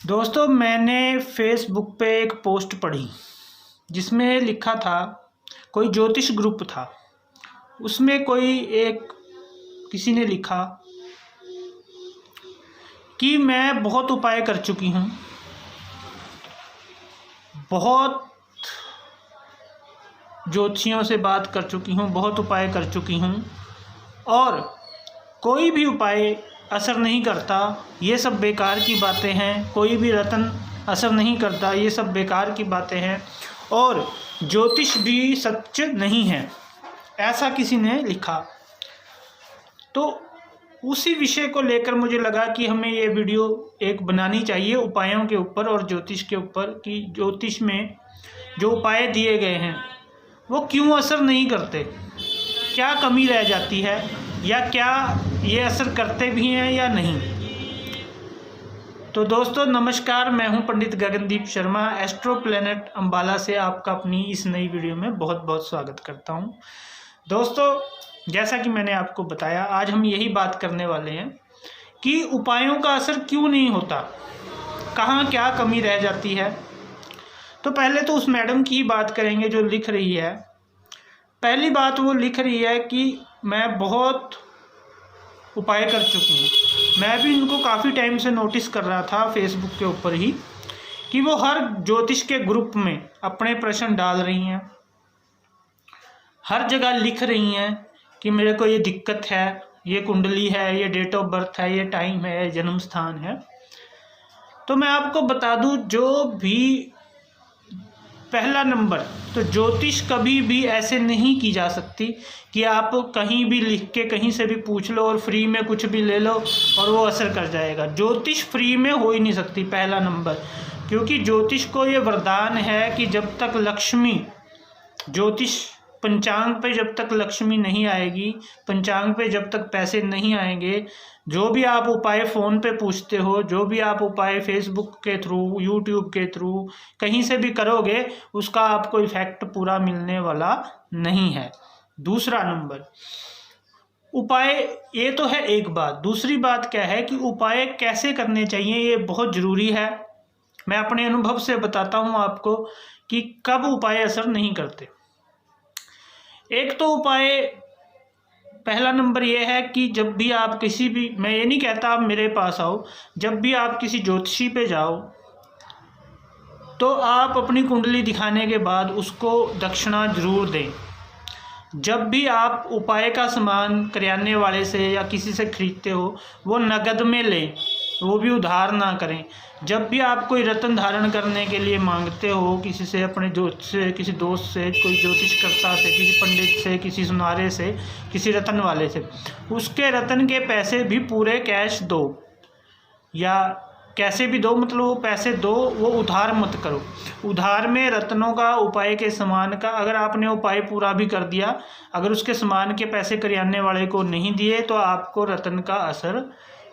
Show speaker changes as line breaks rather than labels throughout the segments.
दोस्तों, मैंने फेसबुक पे एक पोस्ट पढ़ी जिसमें लिखा था, कोई ज्योतिष ग्रुप था। उसमें किसी ने लिखा कि मैं बहुत उपाय कर चुकी हूँ, बहुत ज्योतिषियों से बात कर चुकी हूँ, बहुत उपाय कर चुकी हूँ और कोई भी उपाय असर नहीं करता। ये सब बेकार की बातें हैं। कोई भी रत्न असर नहीं करता, ये सब बेकार की बातें हैं और ज्योतिष भी सच नहीं है, ऐसा किसी ने लिखा। तो उसी विषय को लेकर मुझे लगा कि हमें ये वीडियो एक बनानी चाहिए उपायों के ऊपर और ज्योतिष के ऊपर, कि ज्योतिष में जो उपाय दिए गए हैं वो क्यों असर नहीं करते, क्या कमी रह जाती है, या क्या ये असर करते भी हैं या नहीं। तो दोस्तों नमस्कार, मैं हूं पंडित गगनदीप शर्मा। एस्ट्रो प्लेनेट अंबाला से आपका अपनी इस नई वीडियो में बहुत बहुत स्वागत करता हूं। दोस्तों, जैसा कि मैंने आपको बताया, आज हम यही बात करने वाले हैं कि उपायों का असर क्यों नहीं होता, कहाँ क्या कमी रह जाती है। तो पहले तो उस मैडम की ही बात करेंगे जो लिख रही है। पहली बात, वो लिख रही है कि मैं बहुत उपाय कर चुकी हूँ। मैं भी इनको काफ़ी टाइम से नोटिस कर रहा था फेसबुक के ऊपर ही कि वो हर ज्योतिष के ग्रुप में अपने प्रश्न डाल रही हैं, हर जगह लिख रही हैं कि मेरे को ये दिक्कत है, ये कुंडली है, ये डेट ऑफ बर्थ है, ये टाइम है, जन्म स्थान है। तो मैं आपको बता दूं, जो भी पहला नंबर, तो ज्योतिष कभी भी ऐसे नहीं की जा सकती कि आप कहीं भी लिख के कहीं से भी पूछ लो और फ्री में कुछ भी ले लो और वो असर कर जाएगा। ज्योतिष फ्री में हो ही नहीं सकती, पहला नंबर। क्योंकि ज्योतिष को ये वरदान है कि जब तक लक्ष्मी, ज्योतिष पंचांग पे जब तक लक्ष्मी नहीं आएगी, पंचांग पे जब तक पैसे नहीं आएंगे, जो भी आप उपाय फ़ोन पे पूछते हो, जो भी आप उपाय फेसबुक के थ्रू, यूट्यूब के थ्रू कहीं से भी करोगे, उसका आपको इफेक्ट पूरा मिलने वाला नहीं है। दूसरा नंबर, उपाय, ये तो है एक बात। दूसरी बात क्या है कि उपाय कैसे करने चाहिए, ये बहुत ज़रूरी है। मैं अपने अनुभव से बताता हूँ आपको कि कब उपाय असर नहीं करते। एक तो उपाय, पहला नंबर ये है कि जब भी आप किसी भी, मैं ये नहीं कहता आप मेरे पास आओ, जब भी आप किसी ज्योतिषी पे जाओ तो आप अपनी कुंडली दिखाने के बाद उसको दक्षिणा जरूर दें। जब भी आप उपाय का सामान करियाने वाले से या किसी से खरीदते हो, वो नगद में लें, वो भी उधार ना करें। जब भी आप कोई रत्न धारण करने के लिए मांगते हो किसी से, अपने ज्योतिष से, किसी दोस्त से, कोई ज्योतिषकर्ता से, किसी पंडित से, किसी सुनारे से, किसी रत्न वाले से, उसके रत्न के पैसे भी पूरे कैश दो या कैसे भी दो, मतलब वो पैसे दो, वो उधार मत करो। उधार में रत्नों का, उपाय के सामान का, अगर आपने उपाय पूरा भी कर दिया, अगर उसके सामान के पैसे करियाने वाले को नहीं दिए तो आपको रत्न का असर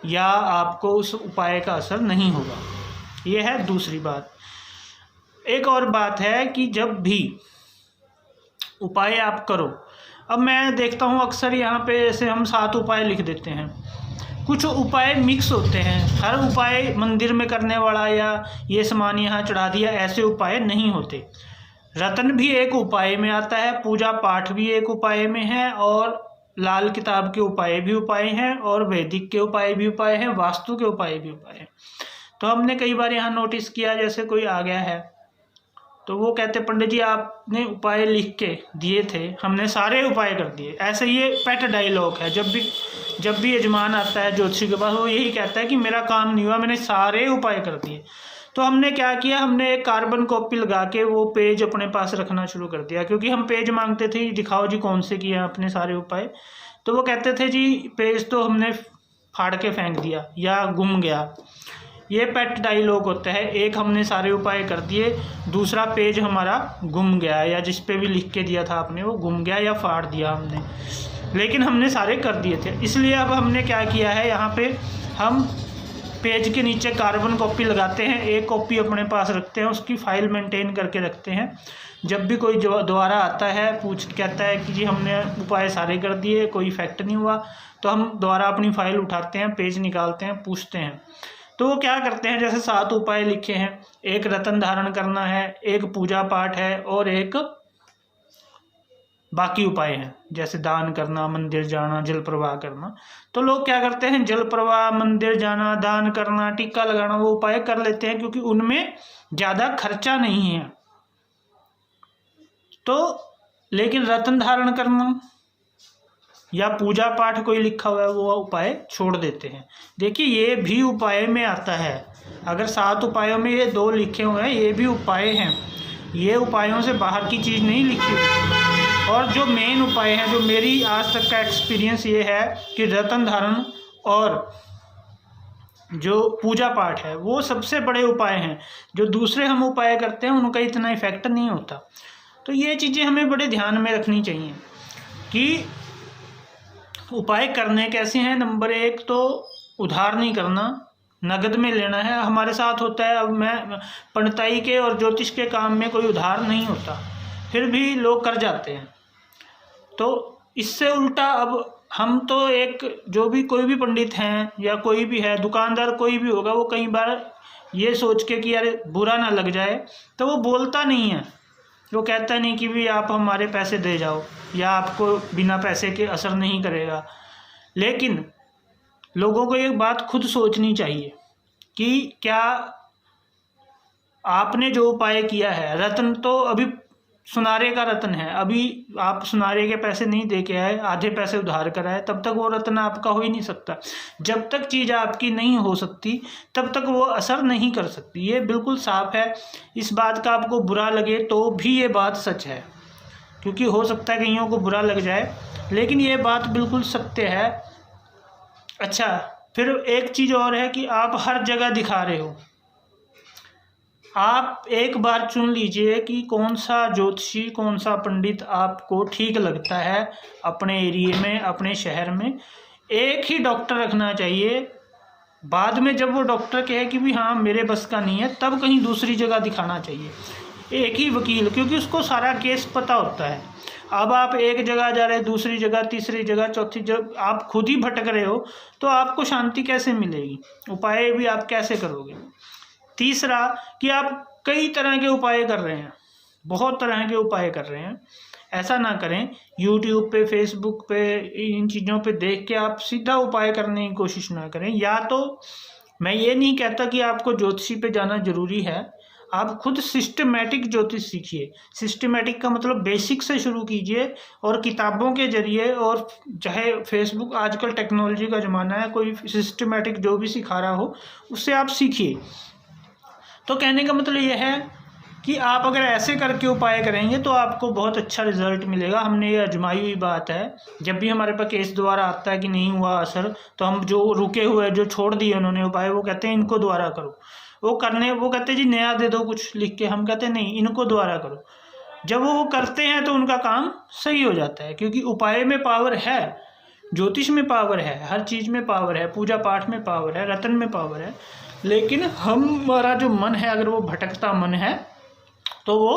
या आपको उस उपाय का असर नहीं होगा। ये है दूसरी बात। एक और बात है कि जब भी उपाय आप करो, अब मैं देखता हूँ अक्सर यहाँ पे ऐसे हम 7 उपाय लिख देते हैं, कुछ उपाय मिक्स होते हैं। हर उपाय मंदिर में करने वाला या ये सामान यहाँ चढ़ा दिया, ऐसे उपाय नहीं होते। रत्न भी एक उपाय में आता है, पूजा पाठ भी एक उपाय में है, और लाल किताब के उपाय भी उपाय हैं, और वैदिक के उपाय भी उपाय हैं, वास्तु के उपाय भी उपाय हैं। तो हमने कई बार यहाँ नोटिस किया, जैसे कोई आ गया है तो वो कहते, पंडित जी आपने उपाय लिख के दिए थे, हमने सारे उपाय कर दिए। ऐसे ये पेट डायलॉग है। जब भी यजमान आता है ज्योतिषी के पास, वो यही कहता है कि मेरा काम नहीं हुआ, मैंने सारे उपाय कर दिए। तो हमने क्या किया, हमने एक कार्बन कॉपी लगा के वो पेज अपने पास रखना शुरू कर दिया। क्योंकि हम पेज मांगते थे, दिखाओ जी कौन से किए अपने सारे उपाय, तो वो कहते थे जी पेज तो हमने फाड़ के फेंक दिया या गुम गया। ये पेट डायलॉग होता है। एक, हमने सारे उपाय कर दिए, दूसरा पेज हमारा गुम गया, या जिस पे भी लिख के दिया था आपने वो गुम गया या फाड़ दिया हमने, लेकिन हमने सारे कर दिए थे। इसलिए अब हमने क्या किया है, यहाँ पे हम पेज के नीचे कार्बन कॉपी लगाते हैं, एक कॉपी अपने पास रखते हैं, उसकी फ़ाइल मेंटेन करके रखते हैं। जब भी कोई दोबारा आता है, कहता है कि जी हमने उपाय सारे कर दिए, कोई इफेक्ट नहीं हुआ, तो हम दोबारा अपनी फ़ाइल उठाते हैं, पेज निकालते हैं, पूछते हैं। तो वो क्या करते हैं, जैसे 7 उपाय लिखे हैं, एक रतन धारण करना है, एक पूजा पाठ है और एक बाकी उपाय हैं जैसे दान करना, मंदिर जाना, जल प्रवाह करना। तो लोग क्या करते हैं, जल प्रवाह, मंदिर जाना, दान करना, टीका लगाना, वो उपाय कर लेते हैं क्योंकि उनमें ज़्यादा खर्चा नहीं है। तो लेकिन रतन धारण करना या पूजा पाठ कोई लिखा हुआ है वो उपाय छोड़ देते हैं। देखिए ये भी उपाय में आता है, अगर 7 उपायों में ये 2 लिखे हुए हैं ये भी उपाय हैं, ये उपायों से बाहर की चीज़ नहीं लिखी हुई। और जो मेन उपाय है, जो मेरी आज तक का एक्सपीरियंस ये है कि रतन धारण और जो पूजा पाठ है वो सबसे बड़े उपाय हैं। जो दूसरे हम उपाय करते हैं उनका इतना इफेक्ट नहीं होता। तो ये चीज़ें हमें बड़े ध्यान में रखनी चाहिए कि उपाय करने कैसे हैं। नंबर 1 तो उधार नहीं करना, नगद में लेना है। हमारे साथ होता है, अब मैं पंडिताई के और ज्योतिष के काम में कोई उधार नहीं होता, फिर भी लोग कर जाते हैं। तो इससे उल्टा अब हम तो एक जो भी कोई भी पंडित हैं या कोई भी है, दुकानदार कोई भी होगा, वो कई बार ये सोच के कि यार बुरा ना लग जाए तो वो बोलता नहीं है। वो कहता नहीं कि भी आप हमारे पैसे दे जाओ या आपको बिना पैसे के असर नहीं करेगा। लेकिन लोगों को एक बात खुद सोचनी चाहिए कि क्या आपने जो उपाय किया है, रत्न तो अभी सुनारे का रत्न है, अभी आप सुनारे के पैसे नहीं दे के आए, आधे पैसे उधार कराए, तब तक वो रत्न आपका हो ही नहीं सकता। जब तक चीज़ आपकी नहीं हो सकती तब तक वो असर नहीं कर सकती। ये बिल्कुल साफ है। इस बात का आपको बुरा लगे तो भी ये बात सच है, क्योंकि हो सकता है कईयों को बुरा लग जाए, लेकिन ये बात बिल्कुल सत्य है। अच्छा, फिर एक चीज़ और है कि आप हर जगह दिखा रहे हो। आप एक बार चुन लीजिए कि कौन सा ज्योतिषी, कौन सा पंडित आपको ठीक लगता है अपने एरिया में, अपने शहर में। एक ही डॉक्टर रखना चाहिए। बाद में जब वो डॉक्टर कहे कि भी हाँ मेरे बस का नहीं है, तब कहीं दूसरी जगह दिखाना चाहिए। एक ही वकील, क्योंकि उसको सारा केस पता होता है। अब आप एक जगह जा रहे हैं, दूसरी जगह, तीसरी जगह, चौथी, जब आप खुद ही भटक रहे हो तो आपको शांति कैसे मिलेगी? उपाय भी आप कैसे करोगे? तीसरा कि आप कई तरह के उपाय कर रहे हैं, बहुत तरह के उपाय कर रहे हैं। ऐसा ना करें, यूट्यूब पे, फेसबुक पे, इन चीज़ों पे देख के आप सीधा उपाय करने की कोशिश ना करें। या तो मैं ये नहीं कहता कि आपको ज्योतिषी पे जाना ज़रूरी है, आप खुद सिस्टमेटिक ज्योतिष सीखिए। सिस्टमेटिक का मतलब बेसिक से शुरू कीजिए और किताबों के जरिए, और चाहे फेसबुक, आजकल टेक्नोलॉजी का ज़माना है, कोई सिस्टमेटिक जो भी सिखा रहा हो उससे आप सीखिए। तो कहने का मतलब यह है कि आप अगर ऐसे करके उपाय करेंगे तो आपको बहुत अच्छा रिजल्ट मिलेगा। हमने ये आजमाई हुई बात है। जब भी हमारे पास केस दोबारा आता है कि नहीं हुआ असर, तो हम जो रुके हुए, जो छोड़ दिए उन्होंने उपाय, वो कहते हैं इनको दोबारा करो। वो कहते हैं जी नया दे दो कुछ लिख के, हम कहते हैं नहीं, इनको दोबारा करो। जब वो करते हैं तो उनका काम सही हो जाता है, क्योंकि उपाय में पावर है, ज्योतिष में पावर है, हर चीज़ में पावर है, पूजा पाठ में पावर है, रतन में पावर है। लेकिन हमारा जो मन है, अगर वो भटकता मन है तो वो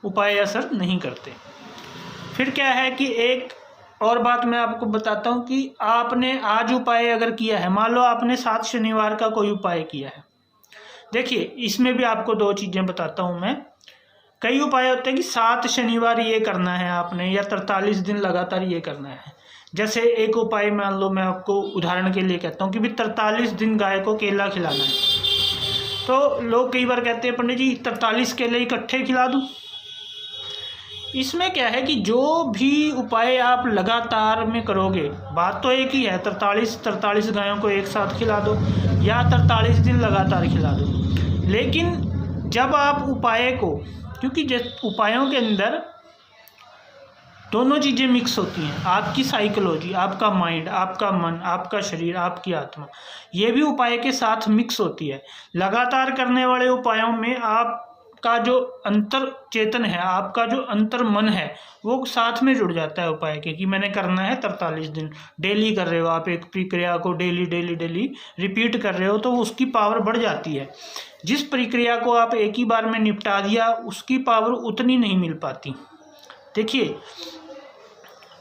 उपाय असर नहीं करते। फिर क्या है कि एक और बात मैं आपको बताता हूँ कि आपने आज उपाय अगर किया है, मान लो आपने 7 शनिवार का कोई उपाय किया है। देखिए इसमें भी आपको 2 चीज़ें बताता हूँ मैं। कई उपाय होते हैं कि 7 शनिवार ये करना है आपने, या 43 दिन लगातार ये करना है। जैसे एक उपाय मान लो, मैं आपको उदाहरण के लिए कहता हूँ कि भी 43 दिन गाय को केला खिलाना है। तो लोग कई बार कहते हैं पंडित जी 43 केले इकट्ठे खिला दूँ। इसमें क्या है कि जो भी उपाय आप लगातार में करोगे, बात तो एक ही है, 43 गायों को एक साथ खिला दो या 43 दिन लगातार खिला दो। लेकिन जब आप उपाय को, क्योंकि उपायों के अंदर दोनों चीज़ें मिक्स होती हैं, आपकी साइकोलॉजी, आपका माइंड, आपका मन, आपका शरीर, आपकी आत्मा, ये भी उपाय के साथ मिक्स होती है। लगातार करने वाले उपायों में आपका जो अंतर चेतन है, आपका जो अंतर मन है, वो साथ में जुड़ जाता है उपाय के, कि मैंने करना है 43 दिन। डेली कर रहे हो आप एक प्रक्रिया को, डेली रिपीट कर रहे हो, तो उसकी पावर बढ़ जाती है। जिस प्रक्रिया को आप एक ही बार में निपटा दिया, उसकी पावर उतनी नहीं मिल पाती। देखिए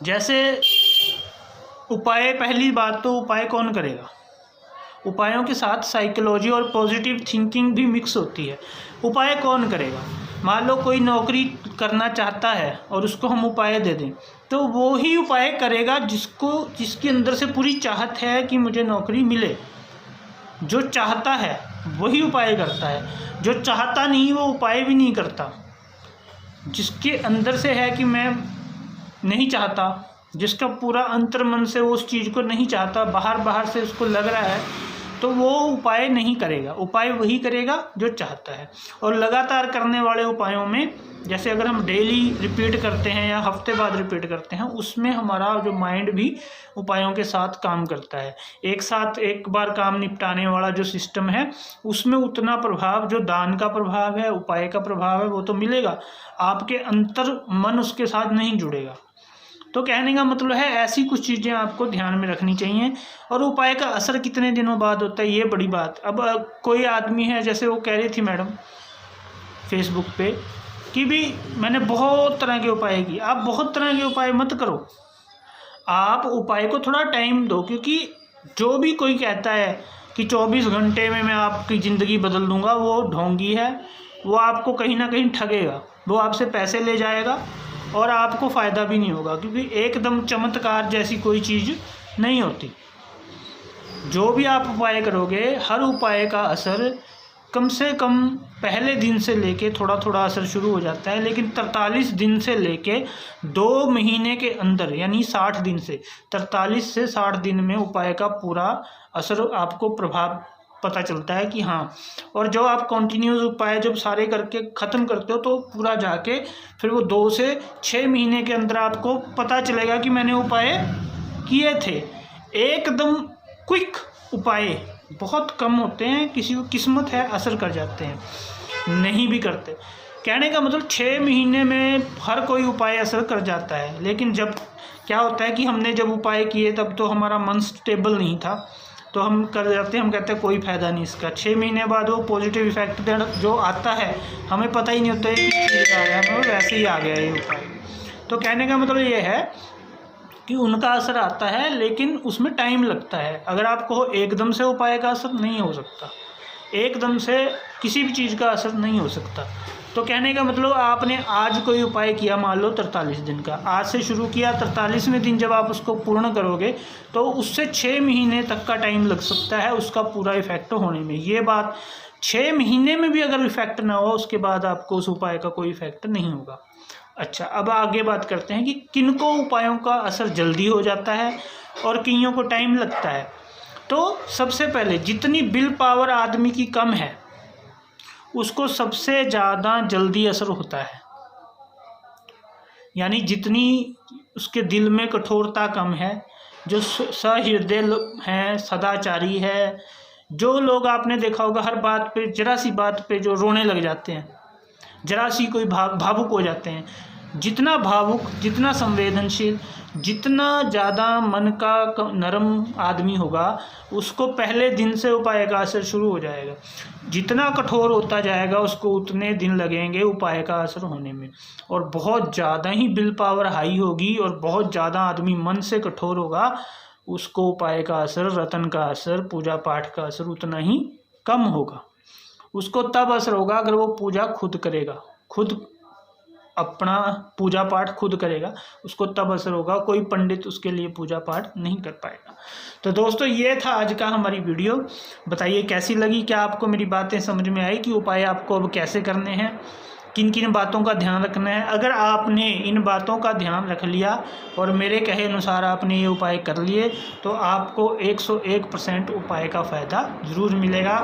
जैसे उपाय, पहली बात तो उपाय कौन करेगा? उपायों के साथ साइकोलॉजी और पॉजिटिव थिंकिंग भी मिक्स होती है। उपाय कौन करेगा? मान लो कोई नौकरी करना चाहता है और उसको हम उपाय दे दें, तो वो ही उपाय करेगा जिसके अंदर से पूरी चाहत है कि मुझे नौकरी मिले। जो चाहता है वही उपाय करता है, जो चाहता नहीं वो उपाय भी नहीं करता। जिसके अंदर से है कि मैं नहीं चाहता, जिसका पूरा अंतर्मन से वो उस चीज़ को नहीं चाहता, बाहर से उसको लग रहा है, तो वो उपाय नहीं करेगा। उपाय वही करेगा जो चाहता है। और लगातार करने वाले उपायों में, जैसे अगर हम डेली रिपीट करते हैं या हफ्ते बाद रिपीट करते हैं, उसमें हमारा जो माइंड भी उपायों के साथ काम करता है। एक साथ एक बार काम निपटाने वाला जो सिस्टम है, उसमें उतना प्रभाव जो दान का प्रभाव है, उपाय का प्रभाव है, वो तो मिलेगा, आपके अंतर मन उसके साथ नहीं जुड़ेगा। तो कहने का मतलब है ऐसी कुछ चीज़ें आपको ध्यान में रखनी चाहिए। और उपाय का असर कितने दिनों बाद होता है, ये बड़ी बात। अब कोई आदमी है, जैसे वो कह रही थी मैडम फेसबुक पे कि भी मैंने बहुत तरह के उपाय किए। आप बहुत तरह के उपाय मत करो, आप उपाय को थोड़ा टाइम दो। क्योंकि जो भी कोई कहता है कि 24 घंटे में मैं आपकी ज़िंदगी बदल दूंगा, वो ढोंगी है। वो आपको कहीं ना कहीं ठगेगा, वो आपसे पैसे ले जाएगा और आपको फ़ायदा भी नहीं होगा। क्योंकि एकदम चमत्कार जैसी कोई चीज़ नहीं होती। जो भी आप उपाय करोगे, हर उपाय का असर कम से कम पहले दिन से लेके थोड़ा थोड़ा असर शुरू हो जाता है, लेकिन 43 दिन से लेके 2 महीने के अंदर, यानी 60 दिन से 43 से 60 दिन में उपाय का पूरा असर आपको प्रभाव पता चलता है कि हाँ। और जो आप कंटिन्यूस उपाय जब सारे करके ख़त्म करते हो, तो पूरा जाके फिर वो 2 से 6 महीने के अंदर आपको पता चलेगा कि मैंने उपाय किए थे। एकदम क्विक उपाय बहुत कम होते हैं, किसी को किस्मत है असर कर जाते हैं, नहीं भी करते। कहने का मतलब 6 महीने में हर कोई उपाय असर कर जाता है। लेकिन जब क्या होता है कि हमने जब उपाय किए तब तो हमारा मन स्टेबल नहीं था, तो हम कर जाते हैं, हम कहते हैं कोई फ़ायदा नहीं इसका। 6 महीने बाद वो पॉजिटिव इफेक्ट जो आता है हमें पता ही नहीं होता है कि ठीक आ गया, हमें वैसे ही आ गया ये उपाय। तो कहने का मतलब ये है कि उनका असर आता है, लेकिन उसमें टाइम लगता है। अगर आपको एकदम से उपाय का असर नहीं हो सकता, एकदम से किसी भी चीज़ का असर नहीं हो सकता। तो कहने का मतलब आपने आज कोई उपाय किया, मान लो 43 दिन का, आज से शुरू किया, 43वें दिन जब आप उसको पूर्ण करोगे तो उससे 6 महीने तक का टाइम लग सकता है उसका पूरा इफेक्ट होने में। ये बात 6 महीने में भी अगर इफेक्ट ना हो, उसके बाद आपको उस उपाय का कोई इफेक्ट नहीं होगा। अच्छा, अब आगे बात करते हैं कि किनको उपायों का असर जल्दी हो जाता है और किन्हीं को टाइम लगता है। तो सबसे पहले, जितनी विल पावर आदमी की कम है उसको सबसे ज़्यादा जल्दी असर होता है। यानी जितनी उसके दिल में कठोरता कम है, जो सहृदय है, सदाचारी है, जो लोग आपने देखा होगा हर बात पे, जरा सी बात पे जो रोने लग जाते हैं, जरा सी कोई भावुक हो जाते हैं। जितना भावुक, जितना संवेदनशील, जितना ज़्यादा मन का नरम आदमी होगा, उसको पहले दिन से उपाय का असर शुरू हो जाएगा। जितना कठोर होता जाएगा उसको उतने दिन लगेंगे उपाय का असर होने में। और बहुत ज़्यादा ही विल पावर हाई होगी और बहुत ज़्यादा आदमी मन से कठोर होगा, उसको उपाय का असर, रतन का असर, पूजा पाठ का असर उतना ही कम होगा। उसको तब असर होगा अगर वो पूजा खुद करेगा, खुद अपना पूजा पाठ खुद करेगा, उसको तब असर होगा। कोई पंडित उसके लिए पूजा पाठ नहीं कर पाएगा। तो दोस्तों, ये था आज का हमारी वीडियो। बताइए कैसी लगी, क्या आपको मेरी बातें समझ में आई कि उपाय आपको अब कैसे करने हैं, किन किन बातों का ध्यान रखना है। अगर आपने इन बातों का ध्यान रख लिया और मेरे कहे अनुसार आपने ये उपाय कर लिए, तो आपको 101% उपाय का फ़ायदा ज़रूर मिलेगा।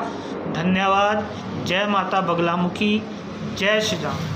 धन्यवाद। जय माता बगलामुखी, जय श्री राम।